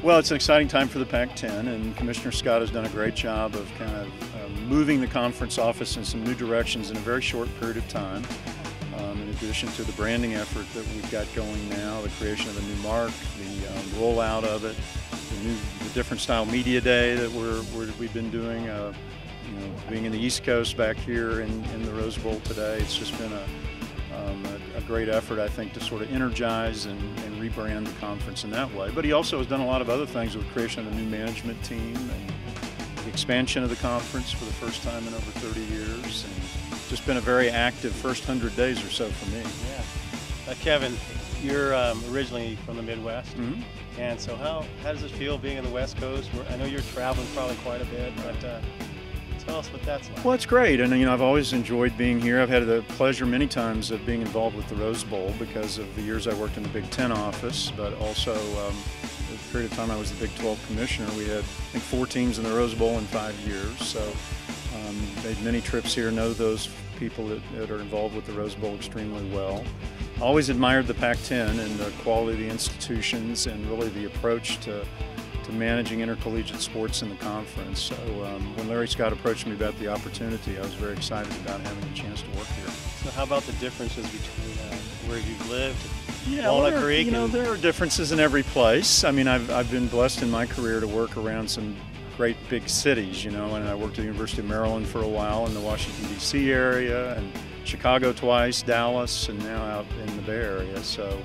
Well, it's an exciting time for the Pac-10, and Commissioner Scott has done a great job of kind of moving the conference office in some new directions in a very short period of time. In addition to the branding effort that we've got going now, the creation of a new mark, the rollout of it, the different style media day that we've been doing. Being in the East Coast back here in the Rose Bowl today, it's just been a great effort, I think, to sort of energize and rebrand the conference in that way. But he also has done a lot of other things with the creation of a new management team and the expansion of the conference for the first time in over 30 years. And just been a very active first 100 days or so for me. Yeah. Kevin, you're originally from the Midwest. Mm-hmm. And so how does it feel being in the West Coast? I know you're traveling probably quite a bit, but tell us what that's like. Well, it's great, and I've always enjoyed being here. I've had the pleasure many times of being involved with the Rose Bowl because of the years I worked in the Big Ten office, but also the period of time I was the Big 12 commissioner. We had, I think, 4 teams in the Rose Bowl in 5 years, so made many trips here, know those people that are involved with the Rose Bowl extremely well. I always admired the Pac-10 and the quality of the institutions and really the approach to managing intercollegiate sports in the conference. So when Larry Scott approached me about the opportunity, I was very excited about having a chance to work here. So how about the differences between where you've lived, yeah, Walnut Creek? There are differences in every place. I mean, I've been blessed in my career to work around some great big cities, and I worked at the University of Maryland for a while in the Washington, D.C. area, and Chicago twice, Dallas, and now out in the Bay Area. So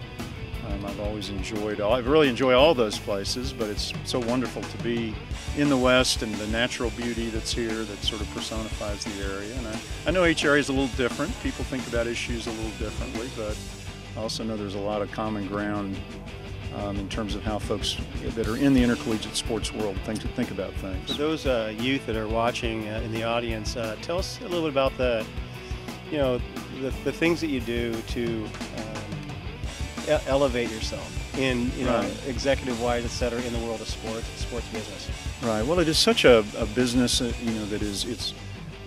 I've always I really enjoy all those places, but it's so wonderful to be in the West and the natural beauty that's here that sort of personifies the area. And I know each area is a little different. People think about issues a little differently, but I also know there's a lot of common ground in terms of how folks that are in the intercollegiate sports world think about things. For those youth that are watching in the audience, tell us a little bit about the things that you do to elevate yourself in executive-wise, et cetera, in the world of sports business. Right. Well, it is such a business that is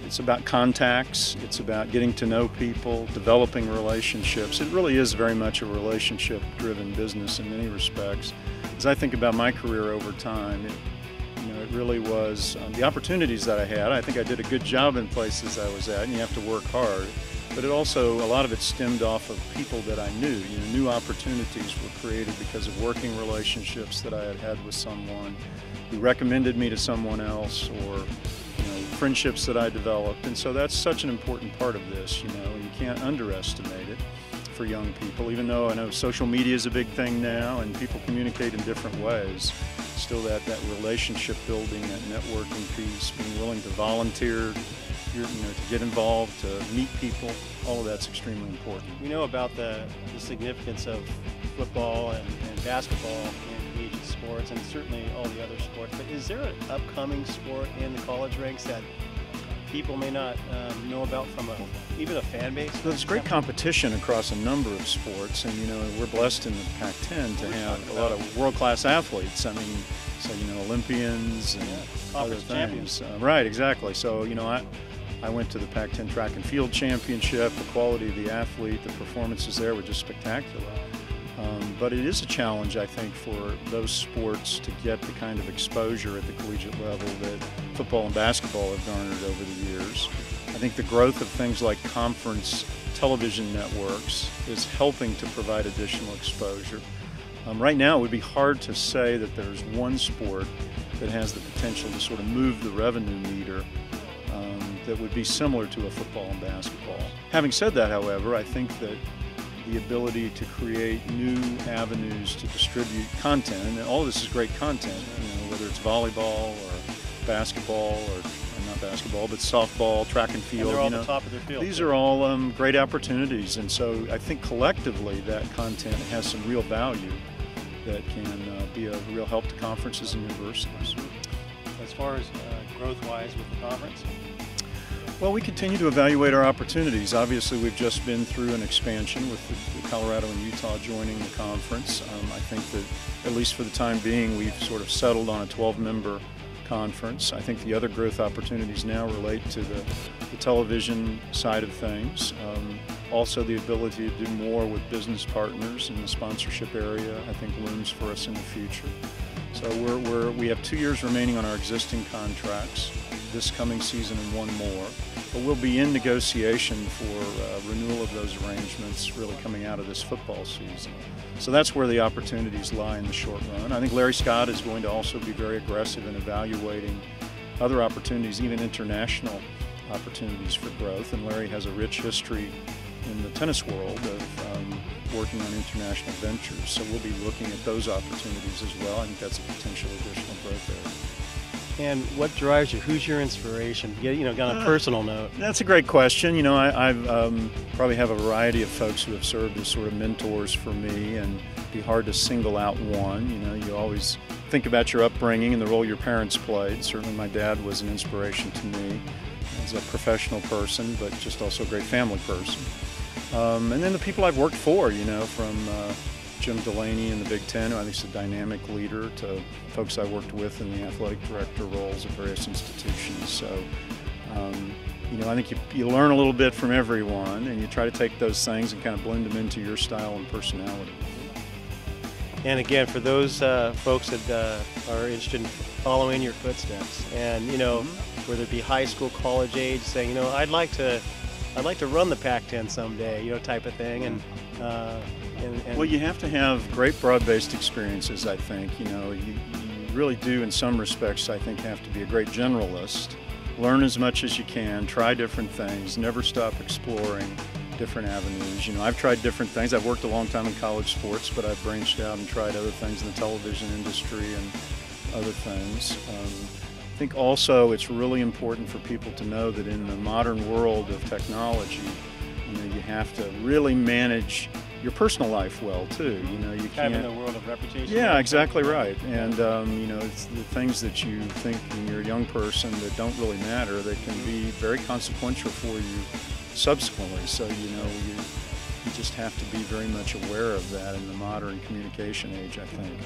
it's about contacts. It's about getting to know people, developing relationships. It really is very much a relationship-driven business in many respects. As I think about my career over time, it really was the opportunities that I had. I think I did a good job in places I was at, and you have to work hard. But a lot of it stemmed off of people that I knew. New opportunities were created because of working relationships that I had had with someone who recommended me to someone else, or friendships that I developed. And so that's such an important part of this, and you can't underestimate it for young people. Even though I know social media is a big thing now and people communicate in different ways, still that relationship building, that networking piece, being willing to volunteer, to get involved, to meet people, all of that's extremely important. We know about the significance of football and basketball in collegiate sports, and certainly all the other sports, but is there an upcoming sport in the college ranks that people may not know about from even a fan base? There's great competition across a number of sports, and we're blessed in the Pac-10 to have a lot of world-class athletes. I mean, Olympians and other things. Right, exactly. So I went to the Pac-10 track and field championship. The quality of the athlete, the performances there were just spectacular. But it is a challenge, I think, for those sports to get the kind of exposure at the collegiate level that football and basketball have garnered over the years. I think the growth of things like conference television networks is helping to provide additional exposure. Right now, it would be hard to say that there's one sport that has the potential to sort of move the revenue meter that would be similar to a football and basketball. Having said that, however, I think that the ability to create new avenues to distribute content, and all of this is great content, whether it's volleyball or basketball, or not basketball, but softball, track and field. And they're all the top of their field. These are all great opportunities, and so I think collectively that content has some real value that can be a real help to conferences and universities. As far as growth-wise with the conference? Well, we continue to evaluate our opportunities. Obviously, we've just been through an expansion with the Colorado and Utah joining the conference. I think that, at least for the time being, we've sort of settled on a 12-member conference. I think the other growth opportunities now relate to the television side of things. Also, the ability to do more with business partners in the sponsorship area, I think, looms for us in the future. So So we have 2 years remaining on our existing contracts, this coming season and one more. But we'll be in negotiation for renewal of those arrangements really coming out of this football season. So that's where the opportunities lie in the short run. I think Larry Scott is going to also be very aggressive in evaluating other opportunities, even international opportunities for growth. And Larry has a rich history in the tennis world of working on international ventures. So we'll be looking at those opportunities as well. I think that's a potential additional growth area. And what drives you? Who's your inspiration? On a personal note. That's a great question. I probably have a variety of folks who have served as sort of mentors for me, and it'd be hard to single out one. You always think about your upbringing and the role your parents played. Certainly my dad was an inspiration to me as a professional person, but just also a great family person. And then the people I've worked for, from Jim Delaney in the Big Ten, who I think is a dynamic leader, to folks I worked with in the athletic director roles at various institutions. So, I think you learn a little bit from everyone, and you try to take those things and kind of blend them into your style and personality. And again, for those folks that are interested in following your footsteps, and whether it be high school, college age, saying, I'd like to run the PAC-10 someday, type of thing, and well, you have to have great broad-based experiences, I think. You really do, in some respects, I think, have to be a great generalist. Learn as much as you can, try different things, never stop exploring different avenues. I've tried different things. I've worked a long time in college sports, but I've branched out and tried other things in the television industry and other things. I think also it's really important for people to know that in the modern world of technology, you have to really manage your personal life well too. You can't. In the world of reputation. Yeah, exactly right. And it's the things that you think when you're a young person that don't really matter, that can be very consequential for you subsequently. So you just have to be very much aware of that in the modern communication age, I think.